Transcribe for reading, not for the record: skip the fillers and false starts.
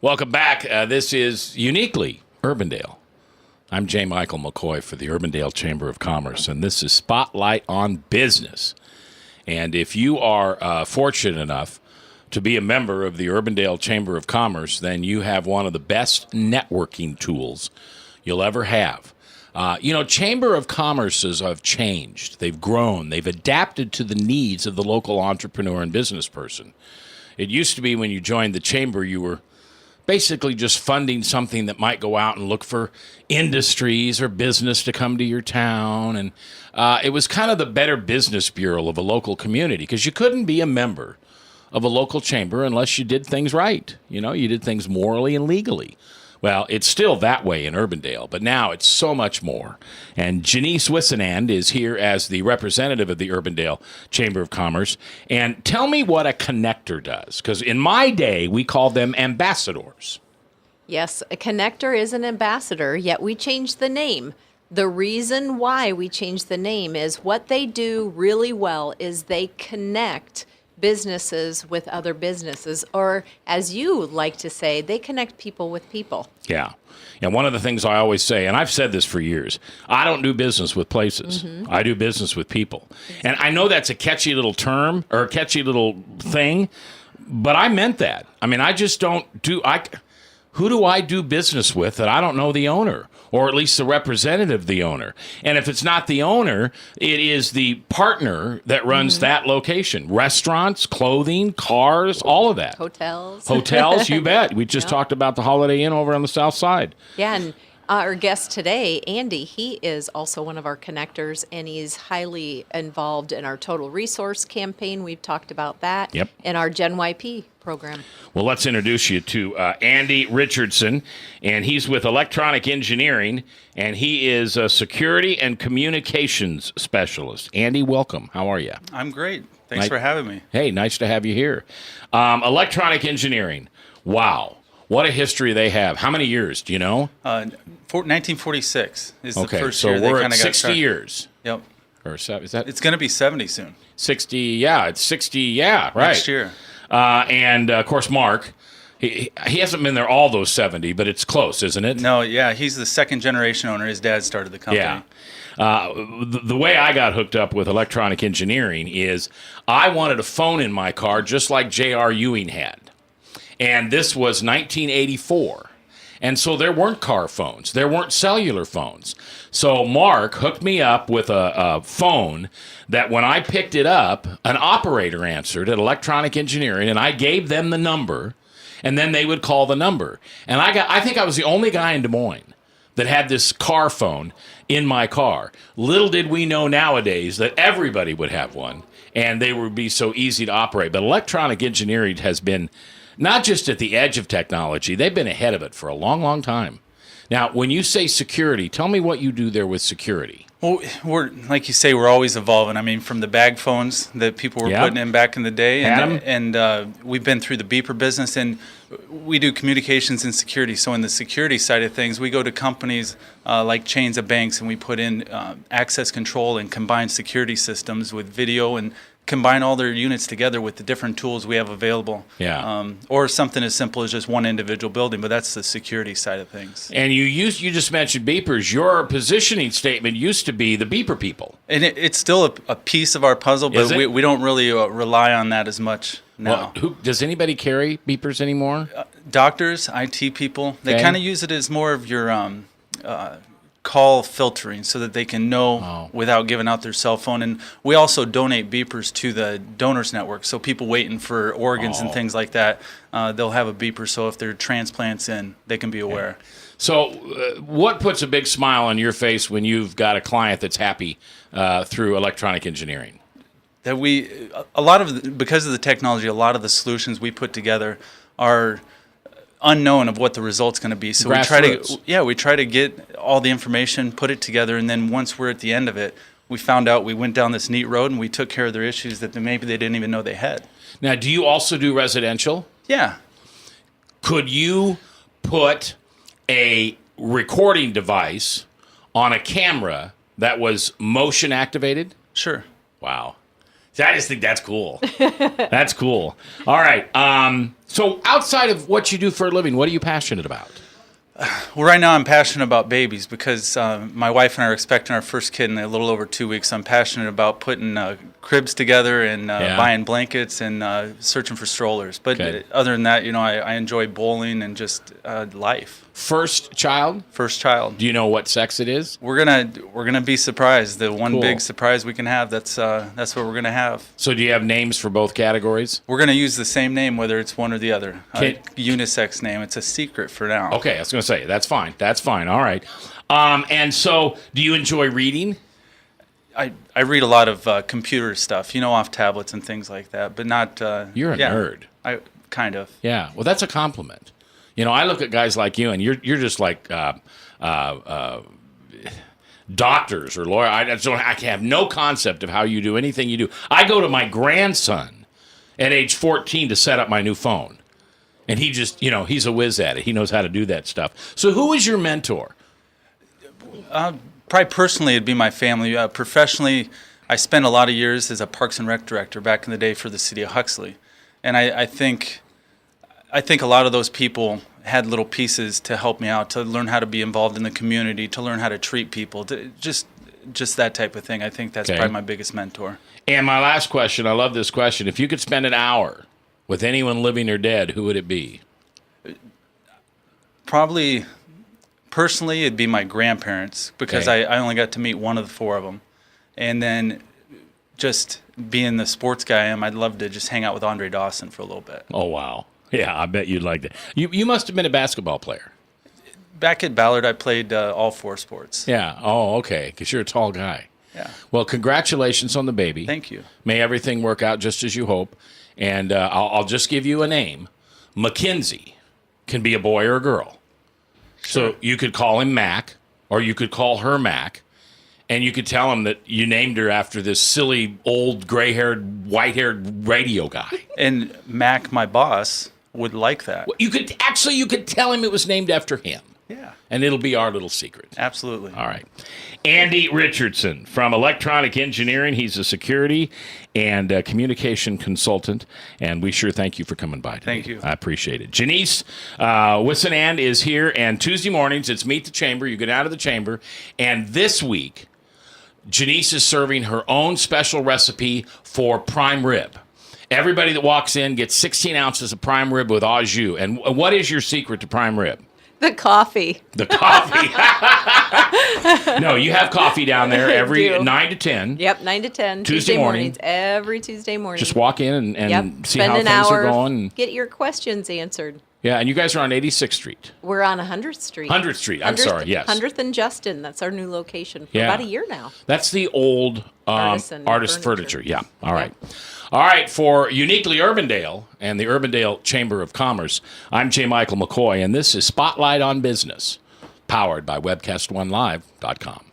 Welcome back. This is uniquely Urbandale. I'm J. Michael Mckoy for the Urbandale Chamber of Commerce, and this is Spotlight on Business. And if you are fortunate enough to be a member of the Urbandale Chamber of Commerce, then you have one of the best networking tools you'll ever have. Chamber of Commerces have changed. They've grown. They've adapted to the needs of the local entrepreneur and business person. It used to be when you joined the chamber, you were basically just funding something that might go out and look for industries or business to come to your town. And it was kind of the Better Business Bureau of a local community, because you couldn't be a member of a local chamber unless you did things right. You did things morally and legally. Well, it's still that way in Urbandale, but now it's so much more. And Jenice Whisenand is here as the representative of the Urbandale Chamber of Commerce. And tell me what a connector does, because in my day, we called them ambassadors. Yes, a connector is an ambassador, yet we changed the name. The reason why we changed the name is what they do really well is they connect businesses with other businesses, or as you like to say, they connect people with people. Yeah. And one of the things I always say, and I've said this for years, I don't do business with places. Mm-hmm. I do business with people. Exactly. And I know that's a catchy little term or a catchy little thing, but I meant that. I mean, I just don't do, who do I do business with that I don't know the owner? Or at least the representative of the owner. And if it's not the owner, it is the partner that runs that location. Restaurants, clothing, cars, all of that. Hotels, you bet. We just talked about the Holiday Inn over on the south side. Yeah, and our guest today, Andy, he is also one of our connectors, and he's highly involved in our Total Resource campaign. We've talked about that. Yep. And our Gen YP program. Well, let's introduce you to Andy Richardson, and he's with Electronic Engineering, and he is a security and communications specialist. Andy, welcome. How are you? I'm great. Thanks for having me. Hey, nice to have you here. Electronic Engineering. Wow. What a history they have. How many years, do you know? 1946 is the first so year they we're kind at of got 60 started. Years. Yep. Or is that? It's going to be 70 soon. 60, yeah. It's 60, yeah, right. Next year. And, of course, Mark, he hasn't been there all those 70, but it's close, isn't it? No, yeah. He's the second generation owner. His dad started the company. Yeah. The way I got hooked up with Electronic Engineering is I wanted a phone in my car just like J.R. Ewing had. And this was 1984. And so there weren't car phones. There weren't cellular phones. So Mark hooked me up with a phone that when I picked it up, an operator answered at Electronic Engineering, and I gave them the number, and then they would call the number. And I think I was the only guy in Des Moines that had this car phone in my car. Little did we know nowadays that everybody would have one, and they would be so easy to operate. But Electronic Engineering has been not just at the edge of technology, they've been ahead of it for a long, long time. Now, when you say security, tell me what you do there with security. Well, we're like you say, we're always evolving. I mean, from the bag phones that people were putting in back in the day, and we've been through the beeper business, and we do communications and security. So in the security side of things, we go to companies like chains of banks, and we put in access control and combined security systems with video and combine all their units together with the different tools we have available. Yeah. Or something as simple as just one individual building, but that's the security side of things. And you just mentioned beepers. Your positioning statement used to be the beeper people. And it's still a piece of our puzzle, but we don't really rely on that as much now. Well, does anybody carry beepers anymore? Doctors, IT people, they kind of use it as more of your call filtering so that they can know without giving out their cell phone. And we also donate beepers to the donors network. So people waiting for organs and things like that, they'll have a beeper. So if there are transplants in, they can be aware. So what puts a big smile on your face when you've got a client that's happy through Electronic Engineering? That because of the technology, a lot of the solutions we put together are unknown of what the result's going to be. So we try to get all the information, put it together, and then once we're at the end of it, we found out we went down this neat road and we took care of their issues that maybe they didn't even know they had. Now, do you also do residential? Yeah. Could you put a recording device on a camera that was motion activated? Sure. Wow. See, I just think that's cool. That's cool. All right. So outside of what you do for a living, what are you passionate about? Well, right now I'm passionate about babies because my wife and I are expecting our first kid in a little over 2 weeks. I'm passionate about putting cribs together and buying blankets and searching for strollers. But other than that, I enjoy bowling and just life. First child? First child. Do you know what sex it is? We're gonna be surprised. The one big surprise we can have. That's what we're gonna have. So do you have names for both categories? We're gonna use the same name, whether it's one or the other. Unisex name. It's a secret for now. Okay, I was gonna say that's fine. That's fine. All right. And so, do you enjoy reading? I read a lot of computer stuff, off tablets and things like that, but not. You're a nerd. I kind of. Yeah. Well, that's a compliment. I look at guys like you, and you're just like doctors or lawyers. I have no concept of how you do anything you do. I go to my grandson at age 14 to set up my new phone, and he just, he's a whiz at it. He knows how to do that stuff. So, who is your mentor? Probably personally, it'd be my family. Professionally, I spent a lot of years as a Parks and Rec director back in the day for the city of Huxley, and I think a lot of those people had little pieces to help me out, to learn how to be involved in the community, to learn how to treat people, just that type of thing. I think that's probably my biggest mentor. And my last question, I love this question. If you could spend an hour with anyone living or dead, who would it be? Probably, personally, it'd be my grandparents, because I only got to meet one of the four of them. And then just being the sports guy I am, I'd love to just hang out with Andre Dawson for a little bit. Oh, wow. Yeah, I bet you'd like that. You must have been a basketball player. Back at Ballard, I played all four sports. Yeah. Oh, okay, because you're a tall guy. Yeah. Well, congratulations on the baby. Thank you. May everything work out just as you hope. And I'll just give you a name. Mackenzie can be a boy or a girl. Sure. So you could call him Mac, or you could call her Mac, and you could tell him that you named her after this silly, old, gray-haired, white-haired radio guy. And Mac, my boss, would like that. Well, you could tell him it was named after him. Yeah. And it'll be our little secret. Absolutely. All right. Andy Richardson from Electronic Engineering. He's a security and communication consultant, and we sure thank you for coming by today. Thank you. I appreciate it. Jenice Whisenand is here, and Tuesday mornings it's Meet the Chamber. You get out of the chamber, and this week Jenice is serving her own special recipe for prime rib. Everybody that walks in gets 16 ounces of prime rib with au jus. And what is your secret to prime rib? The coffee. The coffee. No, you have coffee down there every 9 to 10. Yep, 9 to 10. Tuesday mornings. Every Tuesday morning. Just walk in and see Spend how an things hour, are going. Get your questions answered. Yeah, and you guys are on 86th Street. We're on 100th Street. 100th Street, I'm sorry, yes. 100th and Justin. That's our new location for about a year now. That's the old artist furniture. Yeah, all right. All right, for Uniquely Urbandale and the Urbandale Chamber of Commerce, I'm J. Michael McKoy, and this is Spotlight on Business, powered by webcast1live.com.